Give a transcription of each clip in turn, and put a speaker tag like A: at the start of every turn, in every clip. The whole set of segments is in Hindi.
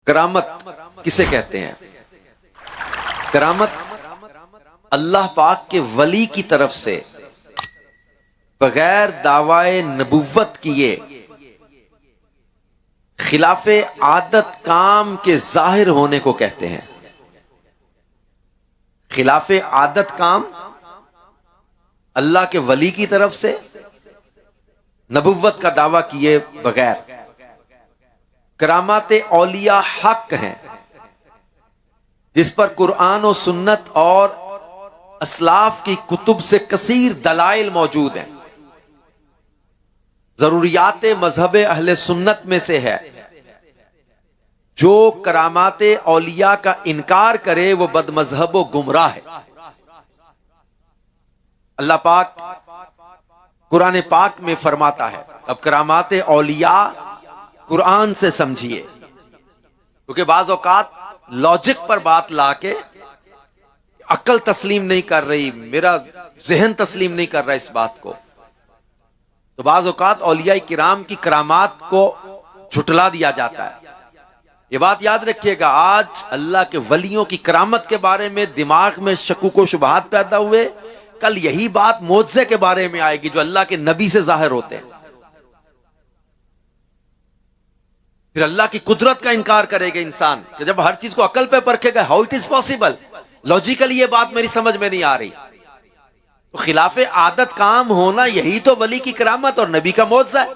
A: करामत किसे कहते हैं? करामत अल्लाह पाक के वली की तरफ से बगैर दावाए नबुव्वत किए खिलाफे आदत काम के जाहिर होने को कहते हैं। खिलाफे आदत काम अल्लाह के वली की तरफ से नबुव्वत का दावा किए बगैर। करामाते औलिया हक हैं जिस पर कुरान और सुन्नत और असलाफ की कुतुब से कसीर दलाइल मौजूद हैं। जरूरियात मजहब अहले सुन्नत में से है जो करामाते औलिया का इनकार करे वो बदमजहब व गुमराह है। अल्लाह पाक कुरान पाक में फरमाता है, अब करामाते औलिया कुरान से समझिए, क्योंकि बाज औकात लॉजिक पर बात लाके अक्ल तस्लीम नहीं कर रही, मेरा जहन तस्लीम नहीं कर रहा इस बात को, तो बाज औकात औलिया किराम की करामात को झुटला दिया जाता है। ये बात याद रखिएगा, आज अल्लाह के वलियों की करामत के बारे में दिमाग में शकुक व शुबहात पैदा हुए, कल यही बात मोज़े के बारे में आएगी जो अल्लाह के नबी से जाहिर होते हैं। फिर अल्लाह की कुदरत का इनकार करेगा इंसान कि जब हर चीज को अकल पे परखेगा, how it is possible, logically ये बात मेरी समझ में नहीं आ रही। तो खिलाफे आदत काम होना यही तो वली की करामत और नबी का मौजज़ा है।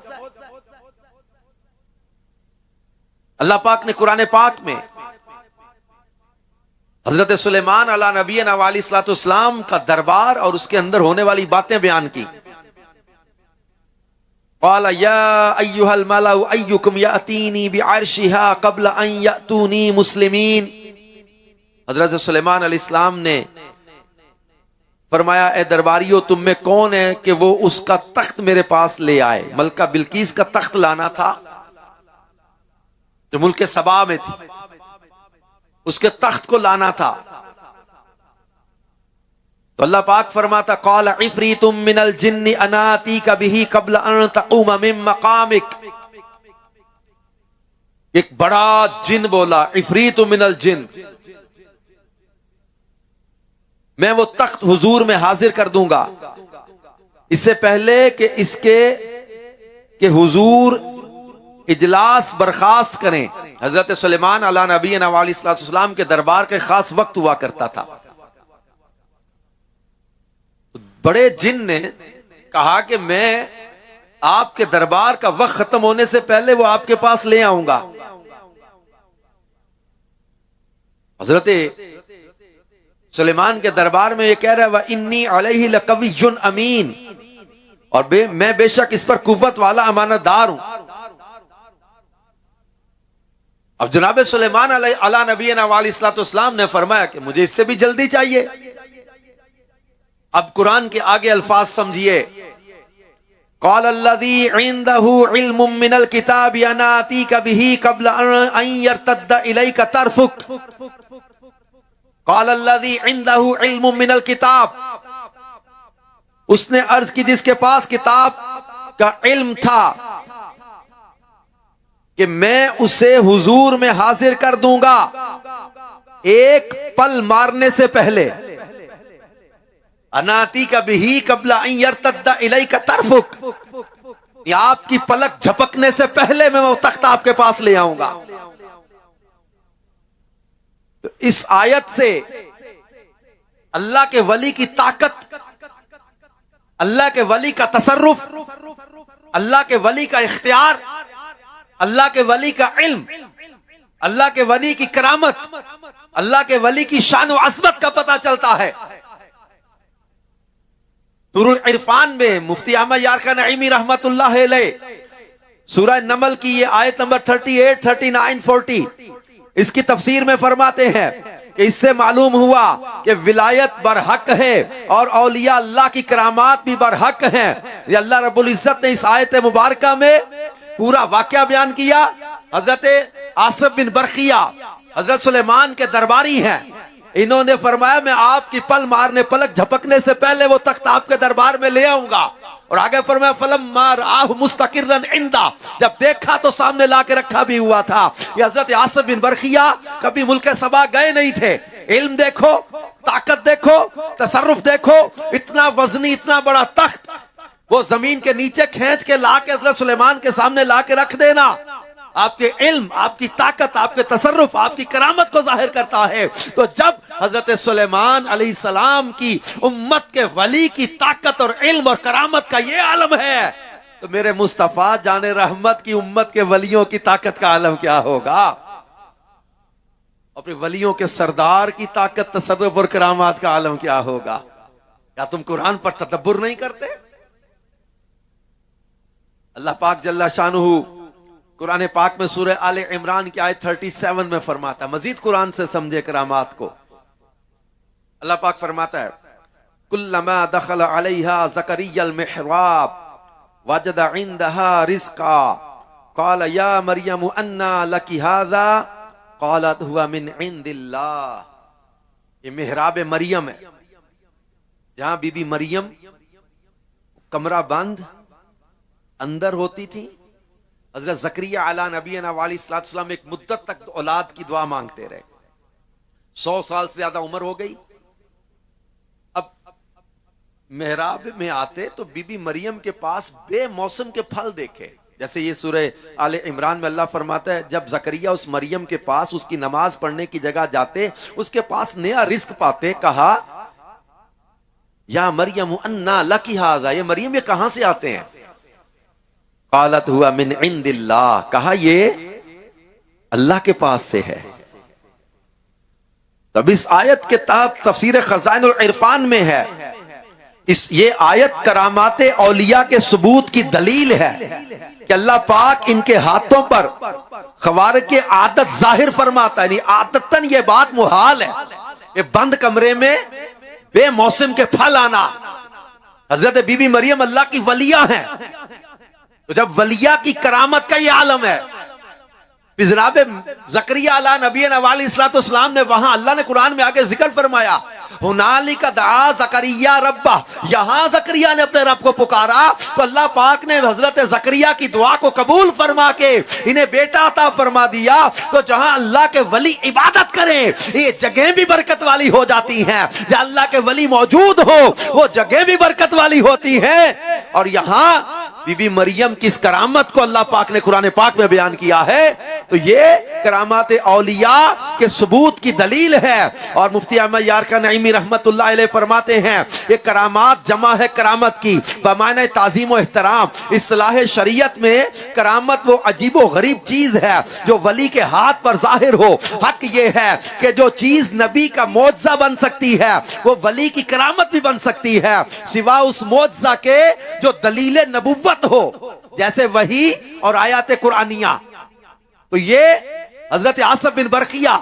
A: अल्लाह पाक ने कुरान पाक में हजरत सुलेमान अला नबी अलैहिस्सलाम का दरबार और उसके अंदर होने वाली बातें बयान की। क़ाल या अय्युहल मलाउ अय्युकुम यातीनी बिअर्शिहा क़ब्ल अन यातूनी मुस्लिमीन। हजरत सुलेमान अलैहिस्सलाम ने फरमाया, ए दरबारियों, तुम में कौन है कि वो उसका तख्त मेरे पास ले आए। मलका बिल्कीस का तख्त लाना था जो मुल्क सबा में थी, उसके तख्त को लाना था। तो अल्लाह पाक फरमाता, क़ाल इफ़रीतुम मिनल जिन्नि अना आतीका बिही क़ब्ल अन तक़ूम मिन मक़ामिक। एक बड़ा जिन बोला, इफ़रीतुम मिनल जिन, मैं वो तख्त हुजूर में हाजिर कर दूंगा इससे पहले कि इसके कि हुजूर इजलास बर्खास्त करें। हजरत सुलेमान अला नबी अलैहिस्सलाम के दरबार के खास वक्त हुआ करता था। बड़े जिन ने कहा कि मैं आपके दरबार का वक्त खत्म होने से पहले वो आपके पास ले आऊंगा। हजरत सुलेमान के दरबार में ये कह रहा है, व इन्नी अलैहि लकवियुन अमीन, और मैं बेशक इस पर कुव्वत वाला अमानतदार हूं। अब जनाब सुलेमान अला नबी अलैहिस्सलाम ने फरमाया कि मुझे इससे भी जल्दी चाहिए। अब कुरान के आगे अल्फाज समझिए, क़ाल अल्लज़ी इंदहु इल्मुम मिनल किताबि अना आतीका बिही क़ब्ल अन यर्तद्द इलैका तरफुक। क़ाल अल्लज़ी इंदहु इल्मुम मिनल किताब, उसने अर्ज की जिसके पास किताब का इल्म था कि मैं उसे हुजूर में हाजिर कर दूंगा एक पल मारने से पहले। अनाती का बिही क़ब्ल अन यर्तद्द इलैका तरफुक, आपकी पलक झपकने से पहले मैं वो तख्त आपके पास ले आऊंगा। तो इस आयत से अल्लाह के वली की ताकत, अल्लाह के वली का तसर्रुफ, अल्लाह के वली का इख्तियार, अल्लाह के वली का इल्म, अल्लाह के वली की करामत, अल्लाह के वली की शान व अज़मत का पता चलता है। सूरह इरफान में मुफ्ती अहमद यारका नईमी रहमतुल्लाह अलैह सूरह नमल की ये आयत नंबर 38, 39, 40 इसकी तफसीर में फरमाते हैं कि इससे मालूम हुआ कि विलायत बरहक है और औलिया अल्लाह की करामात भी बरहक हैं। ये अल्लाह रब्बुल इज्जत ने इस आयत मुबारका में पूरा वाकया बयान किया। हजरत आसिफ बिन बरखिया हजरत सुलेमान के दरबारी हैं, इन्होंने फरमाया मैं आपकी पल मारने, पलक झपकने से पहले वो तख्त आपके दरबार में ले आऊंगा। और आगे फरमाया फलम्मा राहु मुस्तकिर्रन इंदा, जब देखा तो सामने लाके रखा भी हुआ था। ये हजरत आसिफ बिन बरखिया कभी मुल्क सबा गए नहीं थे। इल्म देखो, ताकत देखो, तसर्रुफ देखो, इतना वजनी इतना बड़ा तख्त वो जमीन के नीचे खींच के लाके हजरत सुलेमान के सामने लाके रख देना, आपके इल्म, आपकी ताकत, आपके तसर्रुफ, आपकी करामत को जाहिर करता है। तो जब हजरत सुलेमान अलैहिस्सलाम की उम्मत के वली की ताकत और इल्म और करामत का ये आलम है, तो मेरे मुस्तफा जाने रहमत की उम्मत के वलियों की ताकत का आलम क्या होगा? अपने वलियों के सरदार की ताकत, तसर्रुफ और करामात का आलम क्या होगा? क्या तुम कुरान पर तदब्बुर नहीं करते? अल्लाह पाक जल्ला शानुहु कुरान पाक में सूरह आले इमरान की आयत 37 में फरमाता है, मजीद कुरान से समझे करामात को। अल्लाह पाक फरमाता है कुल्लमा दखल अलैहा ज़करिय्यल मिहराब वजदा इंदहा रिज़्का क़ाल या मरियम अन्ना लकी हाज़ा क़ालत हुवा मिन इंदिल्लाह। ये मिहराब मरियम है, जहां बीबी मरियम कमरा बंद अंदर होती थी। हजरत ज़करिया अला नबीना अलैहिस्सलाम एक मुद्दत तक औलाद की दुआ मांगते रहे। 100 साल से ज्यादा उम्र हो गई। अब मेहराब में आते तो बीबी मरियम के पास बेमौसम के फल देखे। जैसे ये सूरह आले इमरान में अल्लाह फरमाता है, जब ज़करिया उस मरियम के पास उसकी नमाज पढ़ने की जगह जाते, उसके पास नया रिस्क पाते, कहा या मरियम अन्ना लकी हाज़ा, ये मरियम ये कहां से आते हैं? क़ालत हुआ मिन इंदिल्लाह, कहा ये अल्लाह के पास से है। तब इस आयत के तहत तफसीर खज़ाइनुल इरफान में है, इस ये आयत करामाते औलिया के सबूत की दलील है कि अल्लाह पाक इनके हाथों पर खवार के आदत जाहिर फरमाता है। आदतन ये बात मुहाल है, ये बंद कमरे में बेमौसम के फल आना। हजरत बीबी मरियम अल्लाह की वलिया हैं, तो जब वलिया की करामत का ये आलम है, जनाब ज़करिया अला नबीना अलैहिस्सलाम ने वहां अल्लाह ने कुरान में आगे जिक्र फरमाया हुनालिका दआ ज़करिया रब्बा, यहां ज़करिया ने अपने रब को पुकारा तो अल्लाह पाक ने हजरत ज़करिया की दुआ को कबूल फरमा के इन्हें बेटा अता फरमा दिया। तो जहां अल्लाह के वली इबादत करें, ये जगह भी बरकत वाली हो जाती हैं। जहां अल्लाह के वली मौजूद हो वो जगह भी बरकत वाली होती है। और यहां बीबी मरियम की इस करामत को अल्लाह पाक ने कुरान पाक में बयान किया है, तो ये करामात औलिया के सबूत की दलील है। और मुफ्ती अहमद यारका नईमी रहमतुल्लाह अलैह फरमाते हैं, ये करामात जमा है करामत की बमाने ताज़ीम व एहतराम। इस्लाह शरीयत में करामत वो अजीब व गरीब चीज है जो वली के हाथ पर जाहिर हो। हक ये है कि जो चीज नबी का मौजज़ा बन सकती है वो वली की करामत भी बन सकती है, सिवा उस मौजज़ा के जो दलील नबुव्वत हो, जैसे वही और आयात कुरानिया। तो ये हजरत आसिफ बिन बरखिया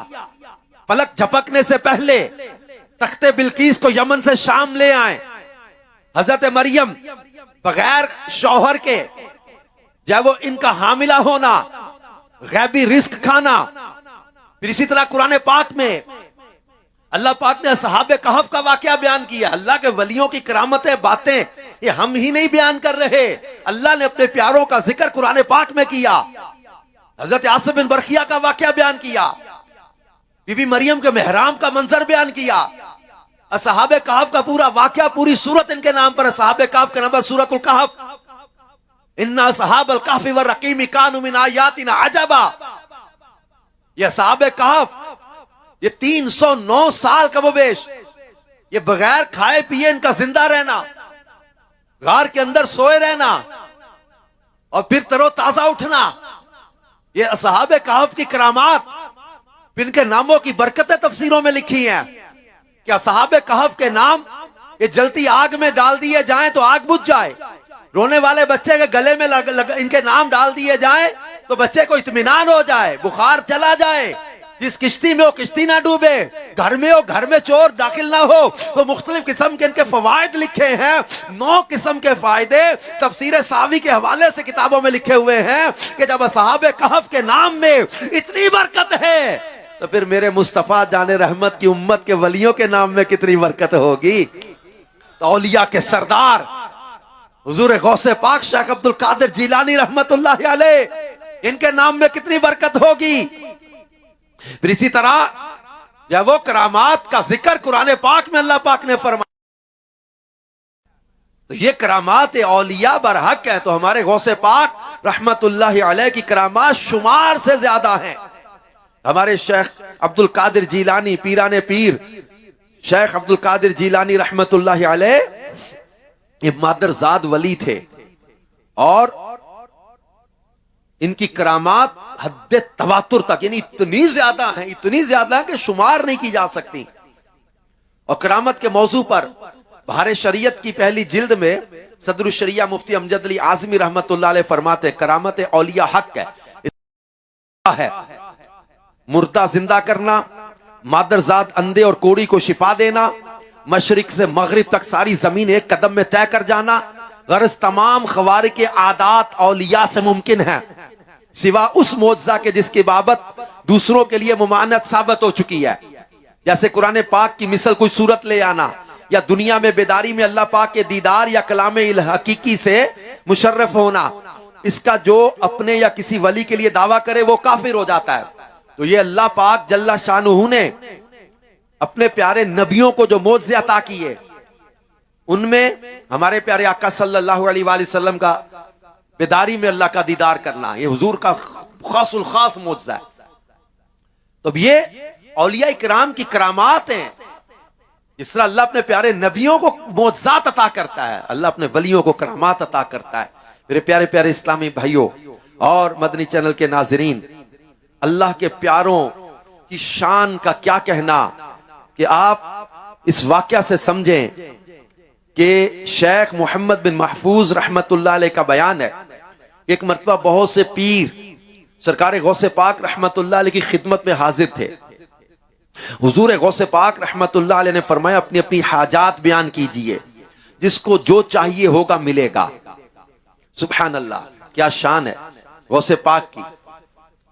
A: पलक झपकने से पहले तख्ते बिल्कीस को यमन से शाम ले आए। हजरत मरियम बगैर शौहर के, जब वो इनका हामिला होना, गैबी रिस्क खाना। फिर इसी तरह कुरान पाक में अल्लाह पाक ने असहाबे कहफ का वाकया बयान किया। अल्लाह के वलियों की करामतें, बातें ये हम ही नहीं बयान कर रहे, अल्लाह ने अपने प्यारों का जिक्र कुरान पाक में किया। हजरत आसिफ बिन बरखिया का वाकया बयान किया, बीबी मरियम के मेहराम का मंजर बयान किया, असहाबे कहफ का पूरा वाकया, पूरी सूरत इनके नाम पर। असहाबे कहफ का नंबर सूरतुल कहफ, इन्ना असहाबल कहफि व रकीम कानू मिन आयातिना अजबा। ये असहाबे कहफ ये 309 साल कमोबेश ये बगैर खाए पिए इनका जिंदा रहना, गार के अंदर सोए रहना और फिर तरोताजा उठना, ये असहाबे कहफ की करामात, इनके नामों की बरकतें तफसीरों में लिखी हैं कि असहाबे कहफ के नाम ये जलती आग में डाल दिए जाएं तो आग बुझ जाए, रोने वाले बच्चे के गले में इनके नाम डाल दिए जाएं तो बच्चे को इत्मीनान हो जाए, बुखार चला जाए, जिस किश्ती में वो किश्ती ना डूबे, घर में हो घर में चोर दाखिल ना हो। तो मुख्तलिफ किस्म के इनके फवायद लिखे हैं, 9 किस्म के फायदे तफसीर सावी के हवाले से किताबों में लिखे हुए हैं कि जब असहाबे कहफ के नाम में इतनी बरकत है तो फिर मेरे मुस्तफा जाने रहमत की उम्मत के वलियों के नाम में कितनी बरकत होगी। तो औलिया के सरदार हुजूर गौसे पाक शेख अब्दुल कादिर जीलानी रहमतुल्लाह अलैह, इनके नाम में कितनी बरकत होगी। फिर इसी तरह जब वो करामात का जिक्र कुरान पाक में अल्लाह पाक ने फरमाया, तो ये करामात औलिया बरहक है, तो हमारे गौसे पाक रहमतुल्लाह अलैह की करामात शुमार से ज्यादा हैं। हमारे शेख अब्दुल कादिर जीलानी पीराने पीर शेख अब्दुल कादिर जीलानी रहमतुल्लाह अलैह ये मादरजाद वली थे और इनकी करामात हद तवातुर तक, यानी इतनी ज्यादा है, इतनी ज्यादा है कि शुमार नहीं की जा सकती। और करामत के मौजू पर बहार शरीयत की पहली जिल्द में सदरुल शरिया मुफ्ती अमजद अली आजमी रहमतुल्लाह अलैह फरमाते, करामत औलिया हक है मुर्दा जिंदा करना, मादरजात अंधे और कोड़ी को शिफा देना, मशरिक से मगरिब तक सारी जमीन एक कदम में तय कर जाना। गर्ज तमाम खवार के आदात औलिया से मुमकिन है, सिवा उस मोजा के जिसकी बाबत दूसरों के लिए मुमानत साबित हो चुकी है। जैसे कुरान पाक की मिसल कोई सूरत ले आना, या दुनिया में बेदारी में अल्लाह पाक के दीदार या कलाम हकीकी से मुशर्रफ होना। इसका जो अपने या किसी वली के लिए दावा करे वो काफिर हो जाता है। तो ये अल्लाह पाक जल्ला शानुहु ने अपने प्यारे नबियों को जो मोज़े अता किए, उनमें हमारे प्यारे आका सल्लल्लाहु अलैहि वसल्लम का बेदारी में अल्लाह का दीदार करना, ये हुजूर का खासुल खास मोज़ा है। तो ये औलिया इकराम की करामात हैं। जिस तरह अल्लाह अपने प्यारे नबियों को मोज़ात अता करता है, अल्लाह अपने वलियों को करामात अता करता है। मेरे प्यारे प्यारे इस्लामी भाइयों और मदनी चैनल के नाजरीन, अल्लाह के प्यारों की शान का क्या कहना कि आप इस वाकया से समझें कि शेख मोहम्मद बिन महफूज रहमतुल्लाह अलैह का बयान है। एक मरतबा बहुत से पीर सरकार गौसे पाक रहमतुल्लाह अलैह की खिदमत में हाजिर थे। हुजूर गौसे पाक रहमतुल्लाह अलैह ने फरमाया, अपनी अपनी हाजात बयान कीजिए, जिसको जो चाहिए होगा मिलेगा। सुभान अल्लाह, क्या शान है गौसे पाक की,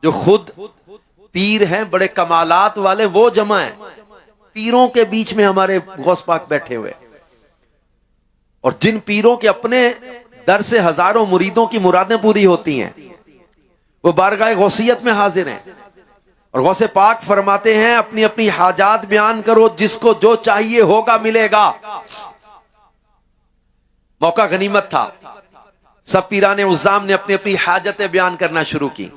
A: जो खुद पीर हैं, बड़े कमालात वाले, वो जमा है पीरों के बीच में हमारे गौस पाक बैठे हुए। और जिन पीरों के अपने दर से हजारों मुरीदों की मुरादें पूरी होती हैं, वो बारगाह गौसियत में हाजिर हैं। और गौसे पाक फरमाते हैं, अपनी अपनी हाजात बयान करो, जिसको जो चाहिए होगा मिलेगा। मौका गनीमत था, सब पीराने उज़्ज़ाम ने अपनी अपनी हाजतें बयान करना शुरू की।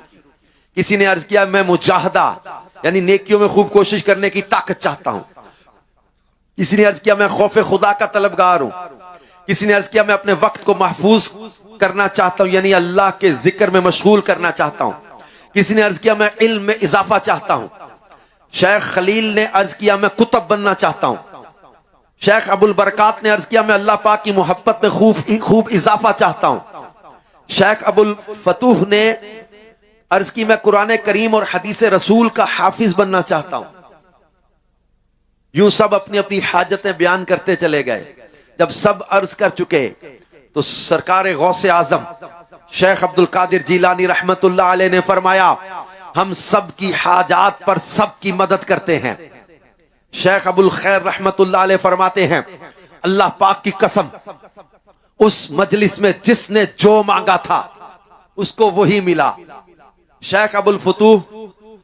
A: किसी ने अर्ज किया, मैं मुजाहदा यानी नेकियों में खूब कोशिश करने की ताकत चाहता हूं। किसी ने अर्ज किया, मैं खौफ खुदा का तलबगार हूं। किसी ने अर्ज किया, मैं अपने वक्त को महफूज करना चाहता हूं, यानी अल्लाह के जिक्र में मशगूल करना चाहता हूं। किसी ने अर्ज किया, मैं इल्म में इजाफा चाहता हूं। शेख खलील ने अर्ज किया, मैं कुतुब बनना चाहता हूं। शेख अबुल बरकात ने अर्ज किया, मैं अल्लाह पाक की मोहब्बत में खूब इजाफा चाहता हूं। शेख अबुल फतूह ने अर्ज की, मैं कुरान करीम और हदीस रसूल का हाफिज बनना चाहता हूं। यूं सब अपनी अपनी हाजतें बयान करते चले गए। जब सब अर्ज कर चुके तो सरकार गौसे आजम शेख अब्दुल कादिर जीलानी रहमतुल्लाह अलैह ने फरमाया, हम सब की हाजात पर सब की मदद करते हैं। शेख अबुल खैर रहमतुल्लाह अलैह फरमाते हैं, अल्लाह पाक की कसम, उस मजलिस में जिसने जो मांगा था उसको वही मिला। शेख अबुल फतूह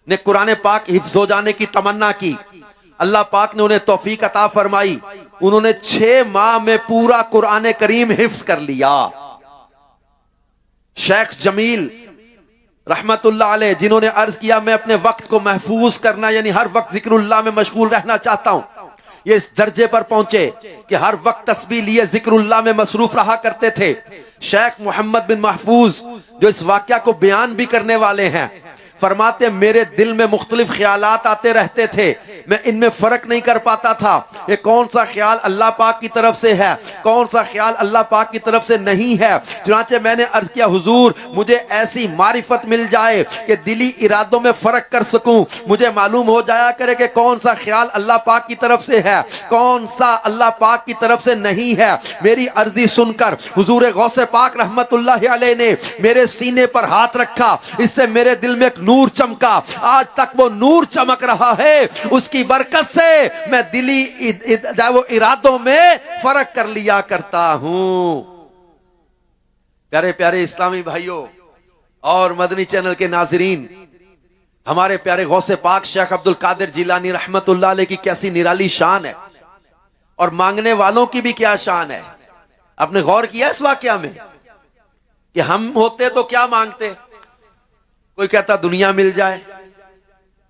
A: ने कुरान पाक हिफ्ज हो जाने की तमन्ना की, अल्लाह पाक ने उन्हें तौफीक अता फरमाई। उन्होंने 6 माह में पूरा कुरान करीम हिफ्ज कर लिया। शेख जमील रहमतुल्लाह अलैह, जिन्होंने अर्ज किया, मैं अपने वक्त को महफूज करना यानी हर वक्त जिक्रुल्लाह में मशगूल रहना चाहता हूं, ये इस दर्जे पर पहुंचे कि हर वक्त तस्बीह लिए जिक्रुल्लाह में मसरूफ रहा करते थे। शेख मोहम्मद बिन महफूज जो इस वाकया को बयान भी करने वाले हैं, फरमाते, मेरे दिल में मुख्तलिफ ख्यालात आते रहते थे, मैं इनमें फर्क नहीं कर पाता था ये कौन सा ख्याल अल्लाह पाक की तरफ से है, कौन सा ख्याल अल्लाह पाक की तरफ से नहीं है। चुनांचे मैंने अर्ज किया, हुजूर मुझे ऐसी मारिफत मिल जाए कि दिली इरादों में फर्क कर सकूं, मुझे मालूम हो जाया करे कि कौन सा ख्याल अल्लाह पाक की तरफ से है, कौन सा अल्लाह पाक की तरफ से नहीं है। मेरी अर्जी सुनकर हुजूर गौसे पाक रहमतुल्लाह अलैह ने मेरे सीने पर हाथ रखा, इससे मेरे दिल में एक नूर चमका। आज तक वो नूर चमक रहा है, उसकी बरकत से मैं दिली वो इरादों में फर्क कर लिया करता हूं। प्यारे प्यारे इस्लामी भाइयों और मदनी चैनल के नाजरीन, हमारे प्यारे गौसे पाक शेख अब्दुल कादिर जिलानी रहमतुल्लाह अलैह की कैसी निराली शान है और मांगने वालों की भी क्या शान है। आपने गौर किया इस वाकया में कि हम होते तो क्या मांगते? कोई कहता दुनिया मिल जाए,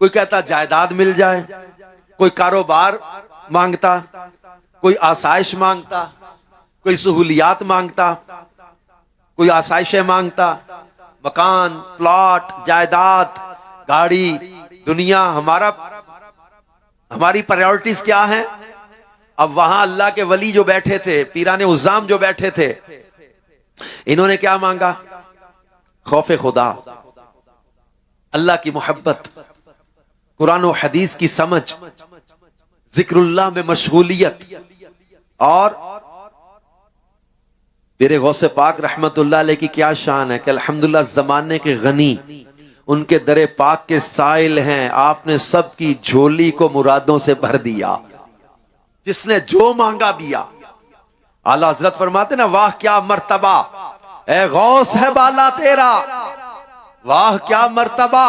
A: कोई कहता जायदाद मिल जाए, कोई कारोबार मांगता, कोई आसाइश मांगता, कोई सहूलियात मांगता, कोई आसाइशें मांगता, मकान, प्लॉट, जायदाद, गाड़ी, दुनिया। हमारी प्रायोरिटीज क्या हैं? अब वहां अल्लाह के वली जो बैठे थे, पीराने उज़्ज़ाम जो बैठे थे, इन्होंने क्या मांगा? खौफ खुदा, अल्लाह की मोहब्बत, कुरान और हदीस की समझ, जिक्रुल्लाह में मशगूलियत। और मेरे गौसे पाक रहमतुल्लाह अलैह की क्या शान है कि अल्हम्दुलिल्लाह जमाने के गनी उनके दरे पाक के साइल हैं। आपने सबकी झोली को मुरादों से भर दिया, जिसने जो मांगा दिया। आला हजरत फरमाते ना, वाह क्या मर्तबा ए गौस है बाला तेरा, वाह क्या मर्तबा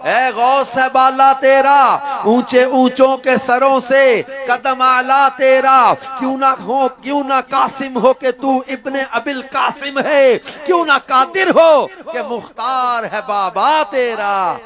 A: ए गौस है बाला तेरा, ऊंचे ऊंचों के सरों से कदम आला तेरा। क्यों ना कासिम हो के तू इब्ने अबिल कासिम है, क्यों ना कादिर हो के मुख्तार है बाबा तेरा।